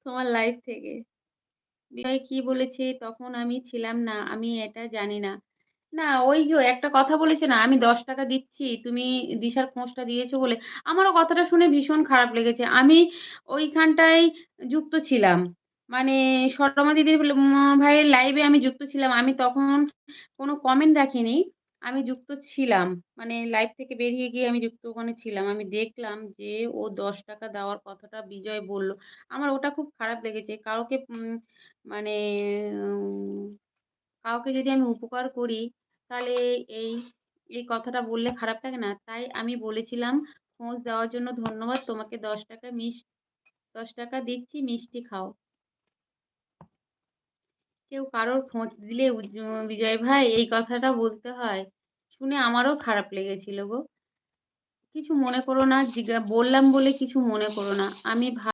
তোমার লাইফ থেকে। বিজয় কি বলেছে তখন আমি ছিলাম না, আমি এটা জানি না। না, ওই যে একটা কথা বলেছে না, "আমি ৳১০ দিচ্ছি, তুমি দিশার খোঁজটা দিয়েছো" বলে। আমারও কথাটা শুনে ভীষণ খারাপ লেগেছে। আমি ওইখানটায় যুক্ত ছিলাম। মানে শর্মা দিদির ভাইয়ের লাইভে আমি যুক্ত ছিলাম। আমি তখন কোনো কমেন্ট রাখিনি। আমি যুক্ত ছিলাম। মানে লাইভ থেকে বেরিয়ে গিয়ে আমি যুক্ত ওখানে ছিলাম। আমি দেখলাম যে ও ৳১০ দেওয়ার কথাটা বিজয় বলল। আমার ওটা খুব খারাপ লেগেছে। কাউকে মানে উম কাউকে যদি আমি উপকার করি, তাহলে এই, এই কথাটা বললে খারাপ লাগে না? তাই আমি বলেছিলাম, "খোঁজ দেওয়ার জন্য ধন্যবাদ। তোমাকে ৳১০ দিচ্ছি, মিষ্টি খাও।" কেউ কারোর খোঁজ দিলে বিজয় ভাই এই কথাটা বলতে হয়। শুনে আমারও খারাপ লেগেছিল গো। কিছু মনে করো না, বললাম বলে কিছু মনে করো না। আমি